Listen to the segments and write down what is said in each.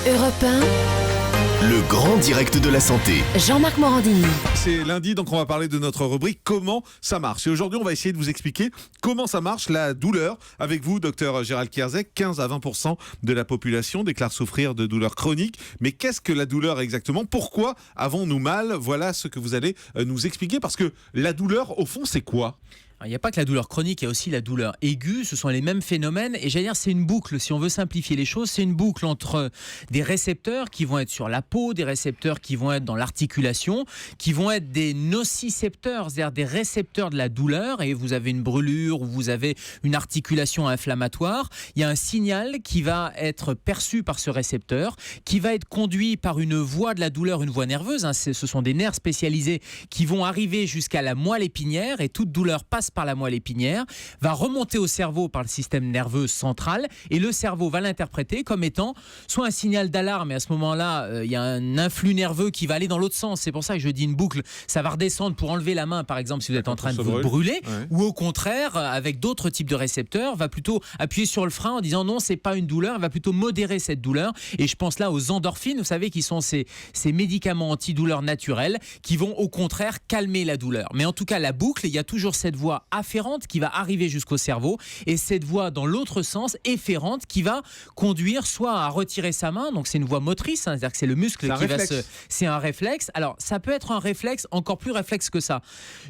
Europe 1, Le grand direct de la santé. Jean-Marc Morandini. C'est lundi, donc on va parler de notre rubrique Comment ça marche. Et aujourd'hui, on va essayer de vous expliquer comment ça marche la douleur. Avec vous, docteur Gérald Kierzek, 15 à 20% de la population déclare souffrir de douleurs chroniques. Mais qu'est-ce que la douleur exactement? Pourquoi avons-nous mal? Voilà ce que vous allez nous expliquer. Parce que la douleur, au fond, c'est quoi? Il n'y a pas que la douleur chronique, il y a aussi la douleur aiguë, ce sont les mêmes phénomènes et j'allais dire c'est une boucle, si on veut simplifier les choses, c'est une boucle entre des récepteurs qui vont être sur la peau, des récepteurs qui vont être dans l'articulation, qui vont être des nocicepteurs, c'est-à-dire des récepteurs de la douleur, et vous avez une brûlure ou vous avez une articulation inflammatoire, il y a un signal qui va être perçu par ce récepteur, qui va être conduit par une voie de la douleur, une voie nerveuse, ce sont des nerfs spécialisés qui vont arriver jusqu'à la moelle épinière et toute douleur passe par la moelle épinière, va remonter au cerveau par le système nerveux central et le cerveau va l'interpréter comme étant soit un signal d'alarme, et à ce moment-là, il y a un influx nerveux qui va aller dans l'autre sens. C'est pour ça que je dis une boucle, ça va redescendre pour enlever la main, par exemple, si vous êtes en train de vous brûler, ouais. Ou au contraire, avec d'autres types de récepteurs, va plutôt appuyer sur le frein en disant non, c'est pas une douleur, elle va plutôt modérer cette douleur. Et je pense là aux endorphines, vous savez, qui sont ces médicaments antidouleurs naturels qui vont au contraire calmer la douleur. Mais en tout cas, la boucle, il y a toujours cette voie afférente qui va arriver jusqu'au cerveau et cette voie dans l'autre sens efférente qui va conduire soit à retirer sa main, donc c'est une voie motrice, c'est-à-dire que c'est le muscle qui va se... C'est un réflexe. Alors ça peut être un réflexe encore plus réflexe que ça.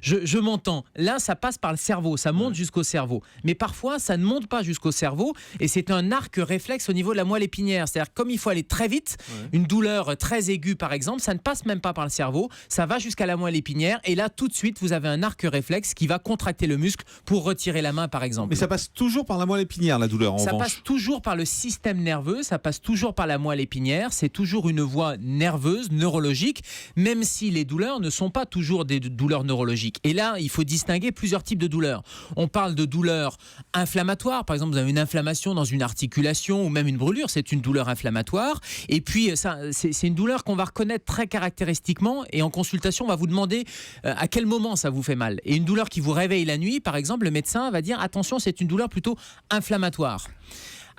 Je m'entends. Là, ça passe par le cerveau, ça monte jusqu'au cerveau. Mais parfois, ça ne monte pas jusqu'au cerveau et c'est un arc réflexe au niveau de la moelle épinière. C'est-à-dire comme il faut aller très vite, une douleur très aiguë par exemple, ça ne passe même pas par le cerveau, ça va jusqu'à la moelle épinière et là, tout de suite, vous avez un arc réflexe qui va contracter le muscle pour retirer la main par exemple. Mais ça passe toujours par la moelle épinière, la douleur, en revanche. Ça passe toujours par le système nerveux, ça passe toujours par la moelle épinière, c'est toujours une voie nerveuse, neurologique, même si les douleurs ne sont pas toujours des douleurs neurologiques. Et là, il faut distinguer plusieurs types de douleurs. On parle de douleurs inflammatoires, par exemple vous avez une inflammation dans une articulation ou même une brûlure, c'est une douleur inflammatoire. Et puis ça, c'est une douleur qu'on va reconnaître très caractéristiquement et en consultation on va vous demander à quel moment ça vous fait mal. Et une douleur qui vous réveille la nuit, par exemple, le médecin va dire attention, c'est une douleur plutôt inflammatoire.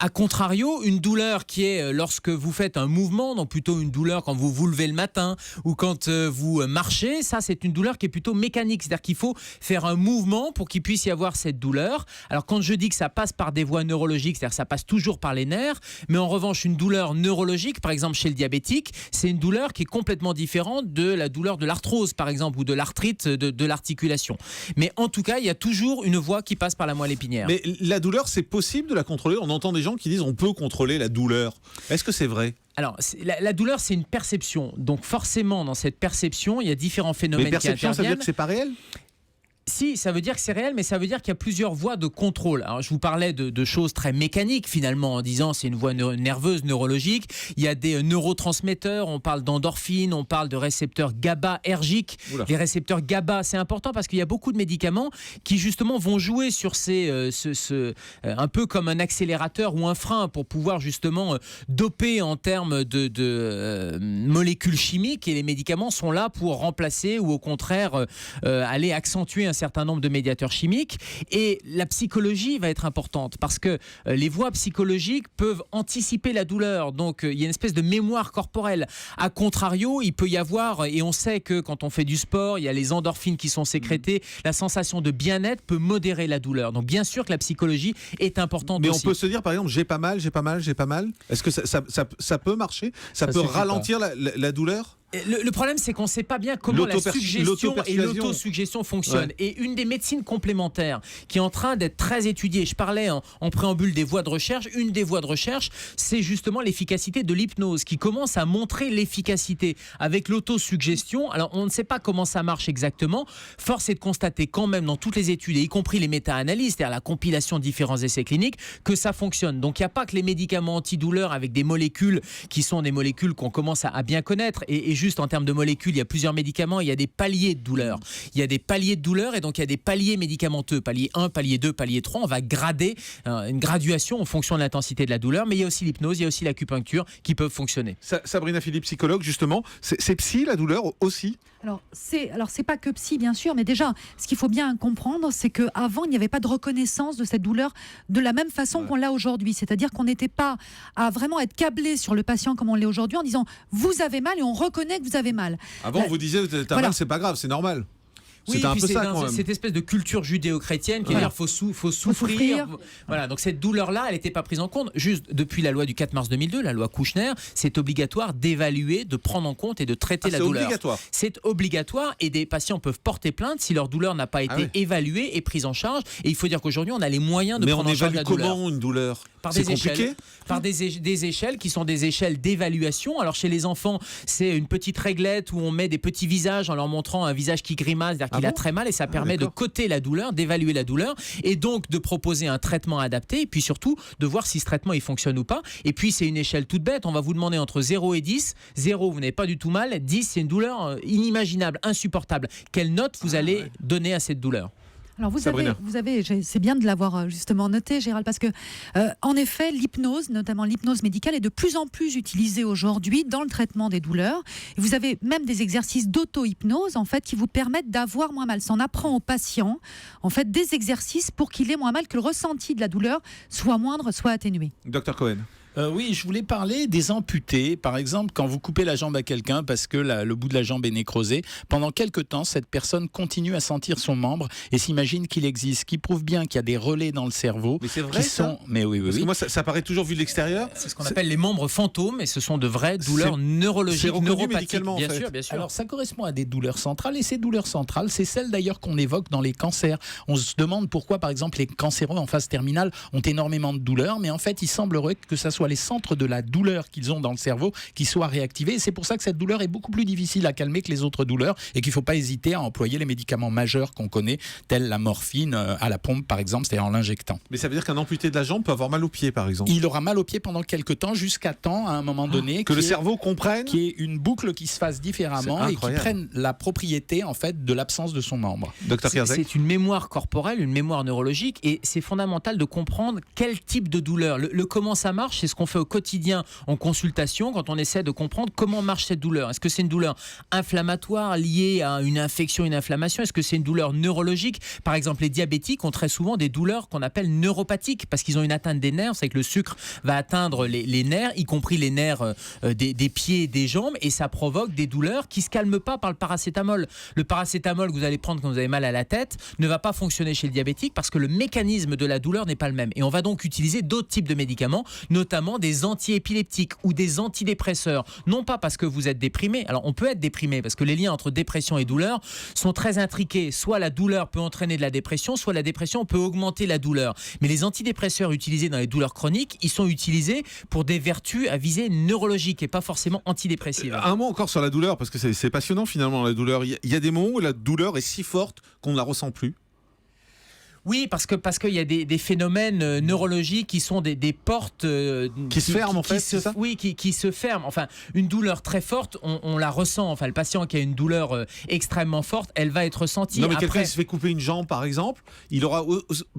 A contrario, une douleur qui est lorsque vous faites un mouvement, donc plutôt une douleur quand vous vous levez le matin ou quand vous marchez, ça c'est une douleur qui est plutôt mécanique, c'est-à-dire qu'il faut faire un mouvement pour qu'il puisse y avoir cette douleur. Alors quand je dis que ça passe par des voies neurologiques, c'est-à-dire que ça passe toujours par les nerfs, mais en revanche une douleur neurologique, par exemple chez le diabétique, c'est une douleur qui est complètement différente de la douleur de l'arthrose par exemple ou de l'arthrite de l'articulation. Mais en tout cas, il y a toujours une voie qui passe par la moelle épinière. Mais la douleur, c'est possible de la contrôler? On entend des gens qui disent on peut contrôler la douleur. Est-ce que c'est vrai? Alors, la douleur, c'est une perception. Donc forcément, dans cette perception, il y a différents phénomènes qui interviennent. Mais perception, ça veut dire que c'est pas réel? Si, ça veut dire que c'est réel, mais ça veut dire qu'il y a plusieurs voies de contrôle. Alors, je vous parlais de choses très mécaniques, finalement, en disant c'est une voie nerveuse, neurologique. Il y a des neurotransmetteurs, on parle d'endorphines, on parle de récepteurs GABAergiques. Les récepteurs GABA, c'est important parce qu'il y a beaucoup de médicaments qui, justement, vont jouer sur un peu comme un accélérateur ou un frein pour pouvoir, justement, doper en termes de molécules chimiques. Et les médicaments sont là pour remplacer ou, au contraire, aller accentuer un certain nombre de médiateurs chimiques. Et la psychologie va être importante parce que les voies psychologiques peuvent anticiper la douleur. Donc il y a une espèce de mémoire corporelle. A contrario, il peut y avoir, et on sait que quand on fait du sport, il y a les endorphines qui sont sécrétées, la sensation de bien-être peut modérer la douleur. Donc bien sûr que la psychologie est importante aussi. Mais on peut se dire par exemple j'ai pas mal. Est-ce que ça peut marcher? Ça peut ralentir la douleur? Le problème, c'est qu'on ne sait pas bien comment la suggestion et l'autosuggestion fonctionnent. Ouais. Et une des médecines complémentaires qui est en train d'être très étudiée, je parlais en préambule des voies de recherche, une des voies de recherche, c'est justement l'efficacité de l'hypnose qui commence à montrer l'efficacité avec l'autosuggestion. Alors, on ne sait pas comment ça marche exactement. Force est de constater quand même dans toutes les études, et y compris les méta-analyses, c'est-à-dire la compilation de différents essais cliniques, que ça fonctionne. Donc, il n'y a pas que les médicaments antidouleurs avec des molécules qui sont des molécules qu'on commence à bien connaître. Et juste en termes de molécules, il y a plusieurs médicaments, il y a des paliers de douleur. Il y a des paliers de douleur et donc il y a des paliers médicamenteux. Palier 1, palier 2, palier 3. On va grader une graduation en fonction de l'intensité de la douleur, mais il y a aussi l'hypnose, il y a aussi l'acupuncture qui peuvent fonctionner. Sabrina Philippe, psychologue, justement, c'est psy la douleur aussi? Alors c'est pas que psy bien sûr, mais déjà ce qu'il faut bien comprendre, c'est qu'avant il n'y avait pas de reconnaissance de cette douleur de la même façon qu'on l'a aujourd'hui. C'est-à-dire qu'on n'était pas à vraiment être câblé sur le patient comme on l'est aujourd'hui en disant vous avez mal et on reconnaît que vous avez mal. Avant, on vous disait t'as mal, c'est pas grave, c'est normal. Oui, c'était un peu ça quand même. Cette espèce de culture judéo-chrétienne qui veut dire faut souffrir. Voilà, donc cette douleur-là, elle n'était pas prise en compte. Juste depuis la loi du 4 mars 2002, la loi Kouchner, c'est obligatoire d'évaluer, de prendre en compte et de traiter la douleur. C'est obligatoire et des patients peuvent porter plainte si leur douleur n'a pas été évaluée et prise en charge. Et il faut dire qu'aujourd'hui, on a les moyens de prendre en charge la douleur. Mais on évalue comment une douleur? Par des échelles, des échelles qui sont des échelles d'évaluation. Alors chez les enfants, c'est une petite réglette où on met des petits visages en leur montrant un visage qui grimace, c'est-à-dire qu'il a très mal, et ça permet de coter la douleur, d'évaluer la douleur et donc de proposer un traitement adapté et puis surtout de voir si ce traitement il fonctionne ou pas. Et puis c'est une échelle toute bête, on va vous demander entre 0 et 10. 0, vous n'avez pas du tout mal, 10, c'est une douleur inimaginable, insupportable. Quelle note vous allez donner à cette douleur? Alors vous avez, c'est bien de l'avoir justement noté, Gérald, parce que en effet, l'hypnose, notamment l'hypnose médicale, est de plus en plus utilisée aujourd'hui dans le traitement des douleurs. Et vous avez même des exercices d'auto-hypnose en fait qui vous permettent d'avoir moins mal. Ça en apprend au patient en fait des exercices pour qu'il ait moins mal, que le ressenti de la douleur soit moindre, soit atténué. Dr Cohen. Oui, je voulais parler des amputés. Par exemple, quand vous coupez la jambe à quelqu'un parce que le bout de la jambe est nécrosé, pendant quelque temps, cette personne continue à sentir son membre et s'imagine qu'il existe, ce qui prouve bien qu'il y a des relais dans le cerveau. Mais c'est vrai ça ? Mais oui. Parce que moi, ça paraît toujours vu de l'extérieur. C'est ce qu'on appelle les membres fantômes et ce sont de vraies douleurs neurologiques, neuropathiques. Bien sûr. Alors, ça correspond à des douleurs centrales et ces douleurs centrales, c'est celles d'ailleurs qu'on évoque dans les cancers. On se demande pourquoi, par exemple, les cancéreux en phase terminale ont énormément de douleurs, mais en fait, il semblerait que ça soit les centres de la douleur qu'ils ont dans le cerveau qui soient réactivés. Et c'est pour ça que cette douleur est beaucoup plus difficile à calmer que les autres douleurs et qu'il ne faut pas hésiter à employer les médicaments majeurs qu'on connaît, tels la morphine à la pompe, par exemple, c'est-à-dire en l'injectant. Mais ça veut dire qu'un amputé de la jambe peut avoir mal au pied, par exemple? Il aura mal au pied pendant quelques temps, jusqu'à temps, à un moment donné, que le cerveau comprenne qu'il y ait une boucle qui se fasse différemment et qui prenne la propriété en fait de l'absence de son membre. C'est une mémoire corporelle, une mémoire neurologique, et c'est fondamental de comprendre quel type de douleur. Le comment ça marche, c'est ce qu'on fait au quotidien en consultation quand on essaie de comprendre comment marche cette douleur. Est-ce que c'est une douleur inflammatoire liée à une infection, une inflammation? Est-ce que c'est une douleur neurologique? Par exemple, les diabétiques ont très souvent des douleurs qu'on appelle neuropathiques parce qu'ils ont une atteinte des nerfs. C'est que le sucre va atteindre les nerfs, y compris les nerfs des pieds et des jambes, et ça provoque des douleurs qui ne se calment pas par le paracétamol. Le paracétamol que vous allez prendre quand vous avez mal à la tête ne va pas fonctionner chez le diabétique parce que le mécanisme de la douleur n'est pas le même. Et on va donc utiliser d'autres types de médicaments, notamment des antiépileptiques ou des antidépresseurs. Non pas parce que vous êtes déprimé. Alors on peut être déprimé parce que les liens entre dépression et douleur sont très intriqués. Soit la douleur peut entraîner de la dépression, soit la dépression peut augmenter la douleur. Mais les antidépresseurs utilisés dans les douleurs chroniques, ils sont utilisés pour des vertus à visée neurologique et pas forcément antidépressive. Un mot encore sur la douleur, parce que c'est passionnant finalement la douleur. Il y a des moments où la douleur est si forte qu'on ne la ressent plus. Oui, parce qu'il y a des phénomènes neurologiques qui sont des portes qui se ferment en fait, c'est ça ? Oui, qui se ferment. Enfin, une douleur très forte, on la ressent. Enfin, le patient qui a une douleur extrêmement forte, elle va être ressentie. Non, mais quelqu'un qui se fait couper une jambe, par exemple, il aura,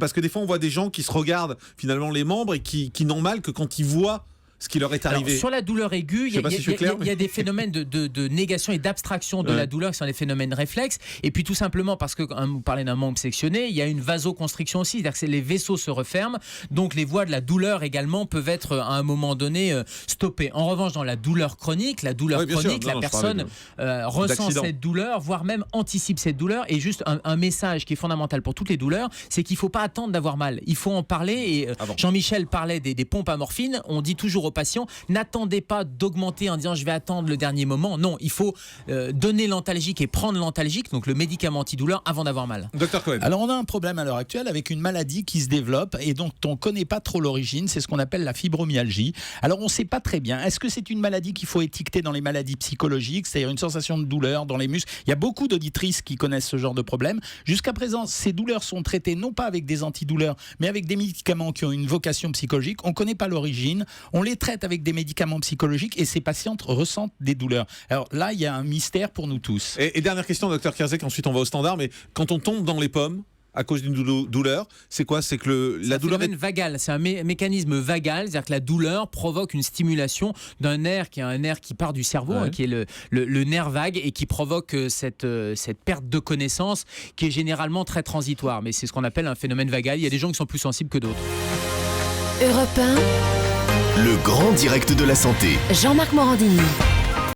parce que des fois on voit des gens qui se regardent finalement les membres et qui n'ont mal que quand ils voient ce qui leur est arrivé. Alors, sur la douleur aiguë, il y a des phénomènes de négation et d'abstraction de la douleur qui sont des phénomènes réflexes. Et puis tout simplement parce que, quand vous parlez d'un membre sectionné, il y a une vasoconstriction aussi, c'est-à-dire que les vaisseaux se referment, donc les voies de la douleur également peuvent être à un moment donné stoppées. En revanche, dans la douleur chronique, la personne ressent cette douleur, voire même anticipe cette douleur. Et juste un message qui est fondamental pour toutes les douleurs, c'est qu'il ne faut pas attendre d'avoir mal. Il faut en parler. Et Jean-Michel parlait des pompes à morphine. On dit toujours aux patients, n'attendez pas d'augmenter en disant je vais attendre le dernier moment. Non, il faut donner l'antalgique et prendre l'antalgique, donc le médicament antidouleur, avant d'avoir mal. Docteur Cohen. Alors on a un problème à l'heure actuelle avec une maladie qui se développe et dont on ne connaît pas trop l'origine, c'est ce qu'on appelle la fibromyalgie. Alors on ne sait pas très bien, est-ce que c'est une maladie qu'il faut étiqueter dans les maladies psychologiques, c'est-à-dire une sensation de douleur dans les muscles? Il y a beaucoup d'auditrices qui connaissent ce genre de problème. Jusqu'à présent, ces douleurs sont traitées non pas avec des antidouleurs, mais avec des médicaments qui ont une vocation psychologique. On ne connaît pas l'origine, on les traite avec des médicaments psychologiques et ces patientes ressentent des douleurs. Alors là, il y a un mystère pour nous tous. Et dernière question, docteur Kierzek, ensuite on va au standard, mais quand on tombe dans les pommes, à cause d'une douleur, c'est quoi? C'est que la douleur est vagal, c'est un mécanisme vagal, c'est-à-dire que la douleur provoque une stimulation d'un nerf qui est un nerf qui part du cerveau, qui est le nerf vague et qui provoque cette perte de connaissance qui est généralement très transitoire. Mais c'est ce qu'on appelle un phénomène vagal. Il y a des gens qui sont plus sensibles que d'autres. Europe 1, le grand direct de la santé. Jean-Marc Morandini.